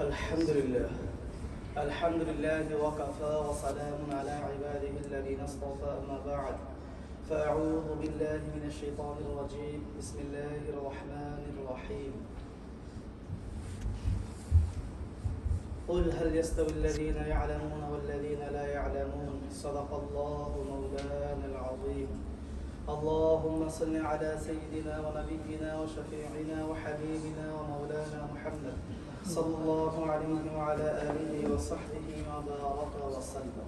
الحمد لله الحمد لله وكفى وسلام على عباده الذين اصطفى أما بعد فأعوذ بالله من الشيطان الرجيم بسم الله الرحمن الرحيم قل هل يستوي الذين يعلمون والذين لا يعلمون صدق الله مولانا العظيم اللهم صل على سيدنا ونبينا وشفيعنا وحبيبنا ومولانا محمد صلى الله عليه وعلى آله وصحبه وبارك وسلم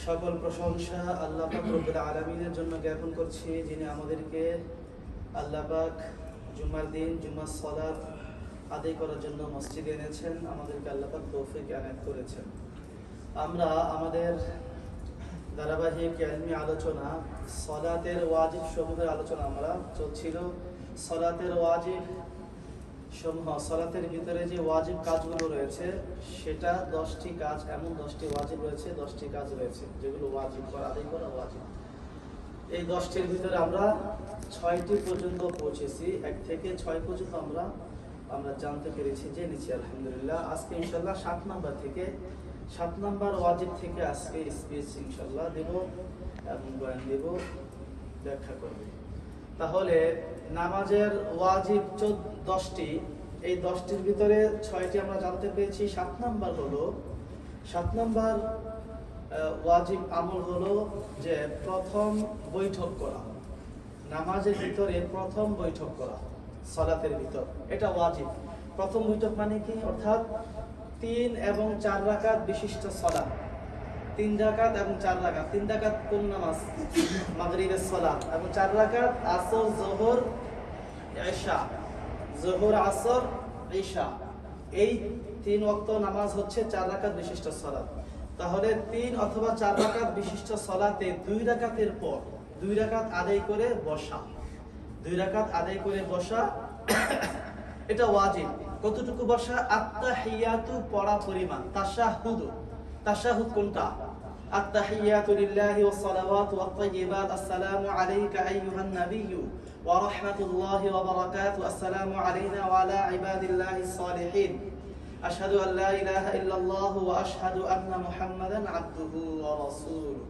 সকল প্রশংসা আল্লাহ পাক রব্বুল আলামিনের জন্য জ্ঞাপন করছি যিনি আমাদেরকে আল্লাহ পাক জুমার দিন জুমার সালাত আদায় করার জন্য মসজিদে এনেছেন, আমাদেরকে আল্লাহ পাক তৌফিক এনায়েত করেছেন। আমরা আমাদের ধারাবাহিক ইলমি আলোচনা সালাতের ওয়াজিব সমূহের আলোচনা আমরা চলছিল। সালাতের ওয়াজিব সমূহ, সালাতের ভিতরে যে ওয়াজিব কাজগুলো রয়েছে সেটা 10টি কাজ, এমন 10টি ওয়াজিব রয়েছে, 10টি কাজ রয়েছে যেগুলো ওয়াজিব করা, আদায় করা ওয়াজিব। এই 10টির ভিতরে আমরা 6টি পর্যন্ত পৌঁছেছি, 1 থেকে 6 পর্যন্ত আমরা জানতে পেরেছি, জেনেছি আলহামদুলিল্লাহ। আজকে ইনশাআল্লাহ 7 নাম্বার ওয়াজিব থেকে আজকে স্পিচ ইনশাআল্লাহ দেব এবং বয়ান দেব, ব্যাখ্যা করব। তাহলে নামাজের ওয়াজিব 10টি, এই 10টির ভিতরে 6টি আমরা জানতে পেরেছি। 7 নাম্বার ওয়াজিব আমল হলো যে প্রথম বৈঠক করা, নামাজের ভিতরে প্রথম বৈঠক করা সালাতের ভিতর, এটা ওয়াজিব। প্রথম বৈঠক মানে কি? অর্থাৎ 3 এবং 4 রাকাত বিশিষ্ট সালাত, 3 রাকাত এবং 4 রাকাত। 3 রাকাত কোন নামাজ? মাগরিবের সালাত, এবং 4 রাকাত আসর, যোহর, ইশা। যোহর, আসর, ইশা, এই 3 ওয়াক্ত নামাজ হচ্ছে 4 রাকাত বিশিষ্ট সালাত। তাহলে 3 অথবা 4 রাকাত বিশিষ্ট সালাতে 2 রাকাতের পর 2 রাকাত আদায় করে বসা, 2 রাকাত আদায় করে বসা এটা ওয়াজিব। কতটুকু বসা? আত্তাহিয়াতু পড়া পরিমাণ। তাশাহুদ কোনটা? আত্তাহিয়াতু লিল্লাহি ওয়াস সালাওয়াতু ওয়াত তাইয়্যিবাত, আসসালামু আলাইকা আইয়ুহান নাবিয়্যু ওয়া রাহমাতুল্লাহি ওয়া বারাকাতুহু, আসসালামু আলাইনা ওয়া আলা ইবাদিল্লাহিস সালিহিন, আশহাদু আল লা ইলাহা ইল্লাল্লাহু ওয়া আশহাদু আন্না মুহাম্মাদান আবদুহু ওয়া রাসূলুহু।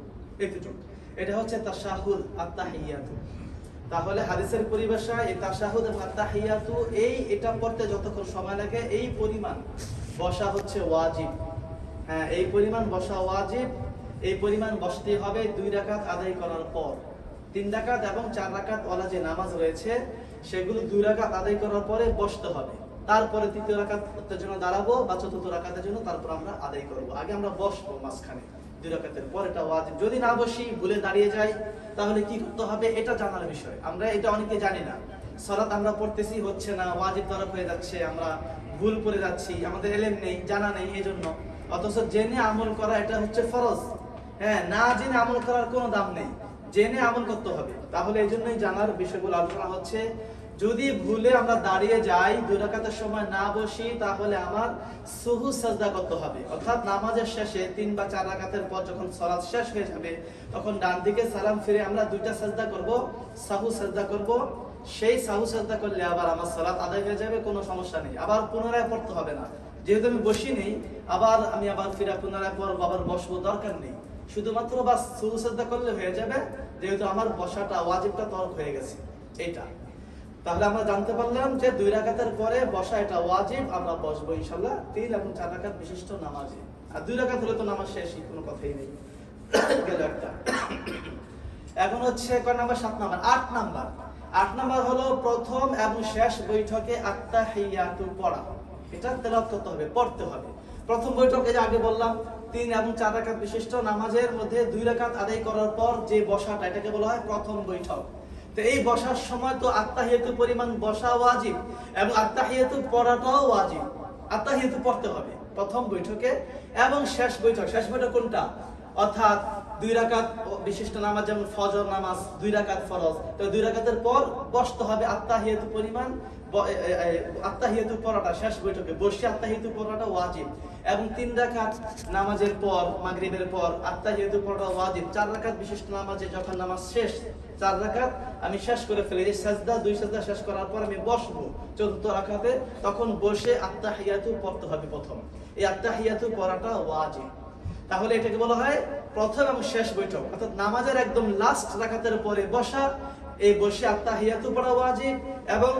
এটা হচ্ছে তাশাহুদ, আত্তাহিয়াতু। তাহলে হাদিসের পরিভাষায় এই তাশাহুদ এবং আত্তাহিয়াতু, এটা পড়তে যতক্ষণ সময় লাগে এই পরিমাণ বসা হচ্ছে ওয়াজিব। হ্যাঁ, এই পরিমাণ বসা ওয়াজিব। এই পরিমাণ বসতে হবে 2 রাকাত আদায় করার পর। 3 রাকাত এবং 4 রাকাত ওয়ালা যে নামাজ রয়েছে সেগুলো 2 রাকাত আদায় করার পরে বসতে হবে। তারপরে 3য় রাকাতের জন্য দাঁড়াবো বা 4র্থ রাকাতের জন্য তারপর আমরা আদায় করব। আগে আমরা বসবো মাঝখানে 2 রাকাতের পর, এটা ওয়াজিব। যদি না বসি, ভুলে দাঁড়িয়ে যাই, তাহলে কি করতে হবে এটা জানার বিষয়। আমরা এটা অনেকে জানি না, সালাত আমরা পড়তেছি, হচ্ছে না, ওয়াজিব তরফ হয়ে যাচ্ছে, আমরা ভুল করে যাচ্ছি, আমাদের ইলম নেই, জানা নেই এজন্য। অথচ জেনে আমল করা এটা হচ্ছে ফরজ। হ্যাঁ, না জেনে আমল করার কোনো দাম নেই, জেনে আমল করতে হবে। তাহলে এই জন্যই জানার বিষয়গুলো আলোচনা হচ্ছে। যদি ভুলে আমরা দাঁড়িয়ে যাই, 2 রাকাতের সময় না বসি, তাহলে আমার সুহুদ সাজদা করতে হবে। অর্থাৎ নামাজের শেষে 3 বা 4 রাকাতের পর যখন সালাত শেষ হয়ে যাবে, তখন ডান দিকে সালাম ফিরে আমরা 2টা সাজদা করব, সাহু সাজদা করব। সেই সাহু সাজদা করলে আবার আমার সালাত আদায় হয়ে যাবে, কোনো সমস্যা নেই। আবার পুনরায় পড়তে হবে না, যেহেতু আমি বসি নেই, আমি আবার ফিরে পুনরায় পড়ব, আবার বসবো, দরকার নেই। শুধুমাত্র বাস সাহু সাজদা করলে হয়ে যাবে, যেহেতু আমার বসাটা ওয়াজিবটা তরক হয়ে গেছে। এটা তাহলে আমরা জানতে পারলাম যে 2 রাকাতের পরে বসা এটা ওয়াজিব। আমরা বসবো ইনশাআল্লাহ 3 এবং 4 রাকাত বিশিষ্ট নামাজে। আর 2 রাকাত হলে তো নামাজ শেষই, কোনো কথাই নেই, গেল একটা। এখন হচ্ছে কয় নাম্বার? 7 নাম্বার। 8 নাম্বার হলো প্রথম এবং শেষ বৈঠকে আত্তাহিয়াতু পড়া। এটা তেলাওয়াত করতে হবে, পড়তে হবে। প্রথম বৈঠকে যে আগে বললাম 3 এবং 4 রাকাত বিশিষ্ট নামাজের মধ্যে 2 রাকাত আদায় করার পর যে বসাটা, এটাকে বলা হয় প্রথম বৈঠক। তো এই বসার সময় তো আত্তাহিয়াতু পরিমাণ বসা ওয়াজিব এবং আত্তাহিয়াতু পড়াটাও ওয়াজিব। আত্তাহিয়াতু পড়তে হবে প্রথম বৈঠকে এবং শেষ বৈঠক। শেষ বৈঠক কোনটা? অর্থাৎ 2 রাকাত বিশিষ্ট নামাজ, যেমন ফজর নামাজ 2 রাকাত ফরজ, তো 2 রাকাতের পর বসতে হবে আত্তাহিয়াতু পরিমাণ। আত্তাহিয়াতু পড়াটা শেষ বৈঠকে বসে আত্তাহিয়াতু পড়াটা ওয়াজিব। এবং 3 রাকাত নামাজের পর, মাগরিবের পর আত্তাহিয়াতু পড়াটা ওয়াজিব। 4 রাকাত বিশিষ্ট নামাজে যখন নামাজ শেষ, 4 রাকাত আমি শেষ করে ফেলি, এই সাজদা 2 সাজদা শেষ করার পর আমি বসবো 4th রাকাতে, তখন বসে আত্তাহিয়াতু পড়তে হবে প্রথম। এই আত্তাহিয়াতু পড়াটা ওয়াজিব। তাহলে এটাকে বলা হয় প্রথম এবং শেষ বৈঠক, অর্থাৎ নামাজের একদম লাস্ট রাকাতের পরে বসা, এই বসে আত্তাহিয়াতু পড়া ওয়াজিব, এবং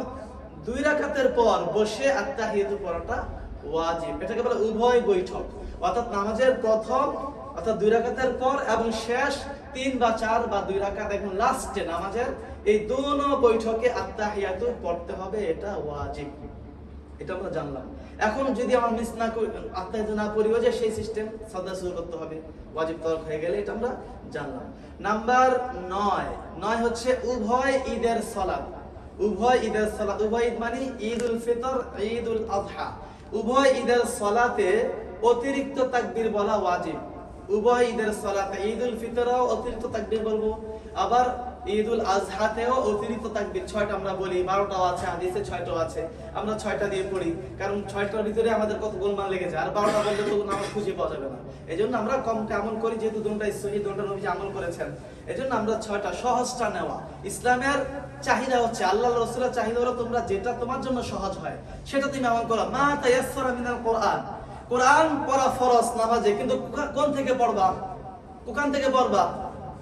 2 রাকাতের পর বসে আত্তাহিয়াতু পড়াটা ওয়াজিব। এটাকে বলে উভয় বৈঠক, অর্থাৎ নামাজের প্রথম অর্থাৎ 2 রাকাতের পর এবং শেষ 3 বা 4 বা 2 রাকাত একদম লাস্টে নামাজের এই দোনো বৈঠকে আত্তাহিয়াতু পড়তে হবে, এটা ওয়াজিব। এটা আমরা জানলাম। এখন যদি আমরা মিস না করি, আত্তাহিয়াতু না পড়ি, যে সেই সিস্টেম সাজদা শুরু করতে হবে, ওয়াজিব তরক হয়ে গেলে, এটা আমরা জানলাম। নাম্বার 9 হচ্ছে উভয় ঈদের সালাত। উভয় ঈদের সালাত, উভয় ঈদ মানে ঈদুল ফিতর, ঈদুল আযহা, উভয় ঈদের সালাতে অতিরিক্ত তাকবীর বলা ওয়াজিব। উভয় ঈদের সালাতে, ঈদুল ফিতরেও অতিরিক্ত তাকবীর বলবো, আবার ঈদুল আযহাতেও অতিরিক্ত তাকবীর 6টা আমরা বলি, 12টাও আছে, হাদিসে 6টাও আছে, আমরা 6টা দিয়ে পড়ি, কারণ 6টার ভিতরে আমাদের কত গোলমাল লেগে যায়, আর 12টা বললে তো নামাজ খুঁজে পাওয়া যাবে না। এজন্য আমরা কমকে আমল করি, যেহেতু দুটোটাই সহিহ, দুটোটা নবী আমল করেছেন, এজন্য আমরা 6টা সহজটা নেওয়া। ইসলামের চাহিদা হচ্ছে, আল্লাহর রাসূলের চাহিদা হলো তোমরা যেটা তোমার জন্য সহজ হয় সেটা তুমি আমল করো। মা তায়াসসারা মিনাল কোরআন, কোরআন পড়া ফরজ নামাজে, কিন্তু কোন থেকে পড়বা, কোখান থেকে পড়বা,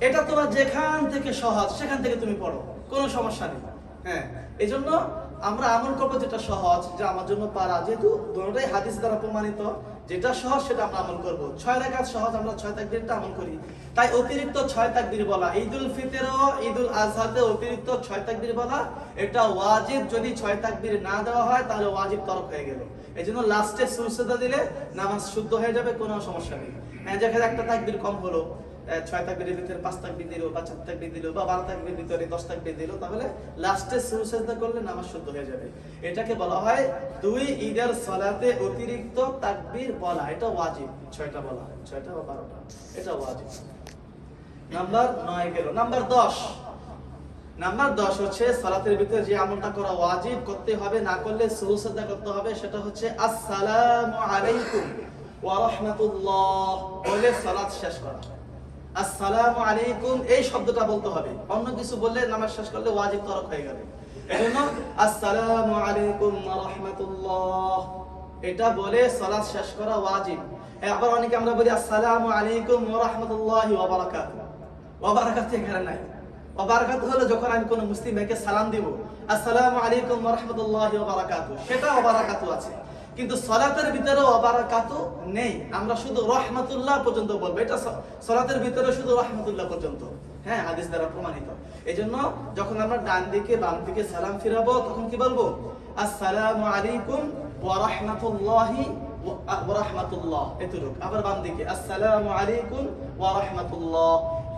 এটা তোমার যেখান থেকে সহজ সেখান থেকে তুমি পড়ো, কোনো সমস্যা নেই। হ্যাঁ, এই জন্য আমরা আমল করবো যেটা সহজ, যে আমার জন্য পারা, যেহেতু দুটোটাই হাদিস দ্বারা প্রমাণিত, যেটা সহজ সেটা আমরা আমল করবো। 6 রাকাত সহজ, আমরা 6 তাকবীরটা আমল করি, তাই অতিরিক্ত 6 তাকবীর বলা, ঈদুল ফিতরও ঈদুল আযহাতে অতিরিক্ত 6 তাকবীর বলা এটা ওয়াজিব। যদি 6 তাকবীর না দেওয়া হয় তাহলে ওয়াজিব তরক হয়ে গেল। এই জন্য লাস্টে সুজদা দিলে নামাজ শুদ্ধ হয়ে যাবে, কোনো সমস্যা নেই। হ্যাঁ, যেখানে একটা তাকবীর কম হলো, 6 তাকবীরের ভিতরে 5 তাকবীর দিল, বা 4 তাকবীর দিল, বা 12 তাকবীরের ভিতরে 10 তাকবীর দিল, তাহলে লাস্টে সুজদা করলে নামাজ শুদ্ধ হয়ে যাবে। এটাকে বলা হয় 2 ঈদের সালাতে অতিরিক্ত তাকবীর বলা, এটা ওয়াজিব। 6টা বলা হয়, 6টা বা 12টা, এটা ওয়াজিব। নাম্বার 9 গেল। নাম্বার 10 হচ্ছে সালাতের ভিতরে যে আমলটা করা ওয়াজিব, করতে হবে, না করলে সুজদা করতে হবে, সেটা হচ্ছে আসসালামু আলাইকুম ওয়া রাহমাতুল্লাহ বলে সালাত শেষ করা। আসসালামু আলাইকুম এই শব্দটা বলতে হবে, অন্য কিছু বললে নামাজ শেষ করলে ওয়াজিব তরক হয়ে যাবে। এজন্য আসসালামু আলাইকুম ওয়া রাহমাতুল্লাহ এটা বলে সালাত শেষ করা ওয়াজিব। আবার অনেকে আমরা বলি আসসালামু আলাইকুম ওয়া রাহমাতুল্লাহি ওয়া বারাকাতুহু, ওয়া বারাকাতুহু এখানে নাই। ওয়া বারাকাতুহু হলো যখন আমি কোনো মুসলিম ভাইকে সালাম দিব, আসসালামু আলাইকুম ওয়া রাহমাতুল্লাহি ওয়া বারাকাতুহু, সেটা ওয়া বারাকাতুহু আছে, কিন্তু সালাতের ভিতরে ওয়া বারাকাতুহু নেই, আমরা শুধু রাহমাতুল্লাহ পর্যন্ত বলবো। এটা সালাতের ভিতরে শুধু রাহমাতুল্লাহ পর্যন্ত, হ্যাঁ, হাদিস দ্বারা প্রমাণিত। এজন্য যখন আমরা ডান দিকে বাম দিকে সালাম ফিরাবো, তখন কি বলবো? আসসালামু আলাইকুম ওয়া রাহমাতুল্লাহি ওয়া রাহমাতুল্লাহ, এতটুকু। আবার বাম দিকে আসসালামু আলাইকুম ওয়া রাহমাতুল্লাহ,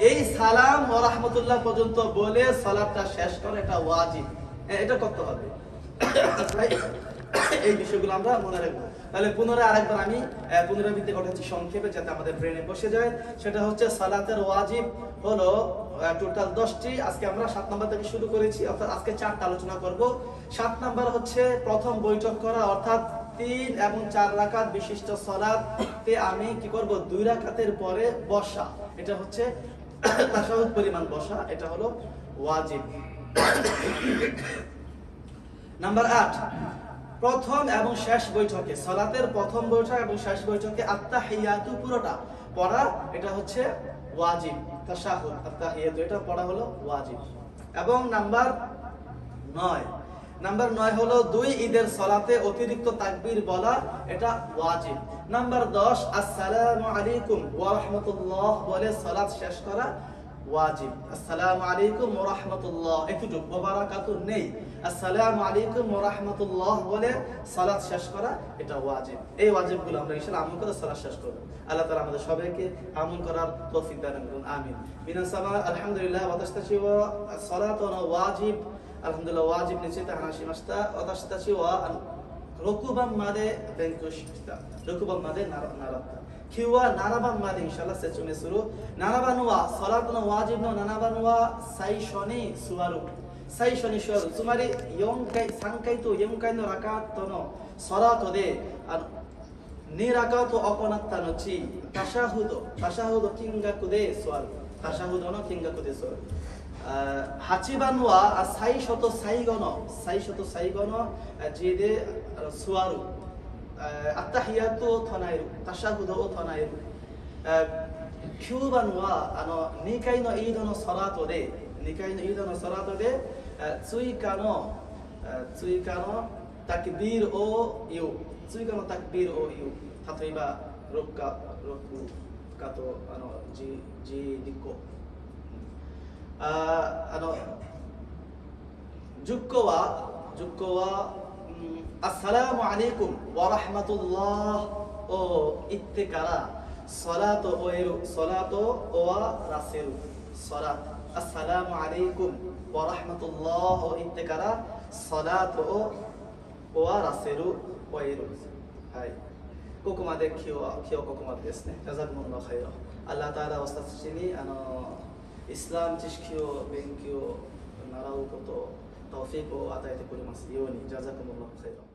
এই সালাম ওয়া রাহমাতুল্লাহ পর্যন্ত বলে সালাতটা শেষ করে, এটা ওয়াজিব, এটা করতে হবে। এই বিষয়গুলো আমরা মনে রাখবো। তাহলে পুনরায় আরেকবার আমি পুনরাবৃত্তি করতেছি সংক্ষেপে, যাতে আমাদের ব্রেনে বসে যায়। সেটা হচ্ছে সালাতের ওয়াজিব হলো টোটাল 10টি। আজকে আমরা 7 নাম্বার থেকে শুরু করেছি, অর্থাৎ আজকে 4টা আলোচনা করব। 7 নাম্বার হচ্ছে প্রথম বৈঠক করা, অর্থাৎ 3 এবং 4 রাকাত বিশিষ্ট সালাতে আমি কি করব? 2 রাকাতের পরে বসা, এটা হচ্ছে তাশাহুদ পরিমাণ বসা, এটা হলো ওয়াজিব। নাম্বার 8, প্রথম এবং শেষ বৈঠকে, সালাতের প্রথম বৈঠক এবং শেষ বৈঠকে আত্তাহিয়াতু পুরোটা পড়া, এটা হচ্ছে ওয়াজিব। তাশাহুদ আত্তাহিয়াতু এটা পড়া হলো ওয়াজিব। এবং নাম্বার 9 হলো 2 ঈদের সালাতে অতিরিক্ত তাকবীর বলা, এটা ওয়াজিব। নাম্বার 10, আসসালামু আলাইকুম ওয়া রাহমাতুল্লাহ বলে সালাত শেষ করা ওয়াজিব। আসসালামু আলাইকুম ওয়া রাহমাতুল্লাহ, এতটুকু, ওয়া বারাকাতুহু নেই। আসসালামু আলাইকুম ওয়া রাহমাতুল্লাহ বলে সালাত শেষ করা, এটা ওয়াজিব। এই ওয়াজিবগুলো আমরা ইনশাআল্লাহ আমল করে সালাত শেষ করব। আল্লাহ তাআলা আমাদের সবাইকে আমল করার তৌফিক দান করুন, আমিন। বিনাসামা আলহামদুলিল্লাহ ওয়া তাশতাশি ওয়া সালাতুনা ওয়াজিব, আলহামদুলিল্লাহ ওয়াজিব নিচে তাহানাশি মাস্তা ওয়া তাশতাশি ওয়া 6番まで勉強してきた。6番まで習った。今日は7番までインシャアラ説明する。7番はサラートのワジブの7番は最初に座る。最初に座る。つまり3回と4回のラカートのサラートで2ラカートを行った後、タシャフド金額で座る。タシャフドの金額で座る。8番は最初と最後の字で座る。アッタヒヤトを唱える。タシャフドを唱える。9番は2回のイードのサラートで追加のタクビールを言う。例えば6かと10個。10個はアッサラムアレイクムワラハマトラを言ってからサラートを終える。サラートを終わらせる。アッサラムアレイクムワラハマトラを言ってからサラートを終わらせる。終える。はい。ここまで今日ここまでですね。ジャザクムンのハイロ。アッラータアラを私たちにイスラム知識を勉強習うこと、タウフィークを与えてくれますように。ジャザクムンのハイロ。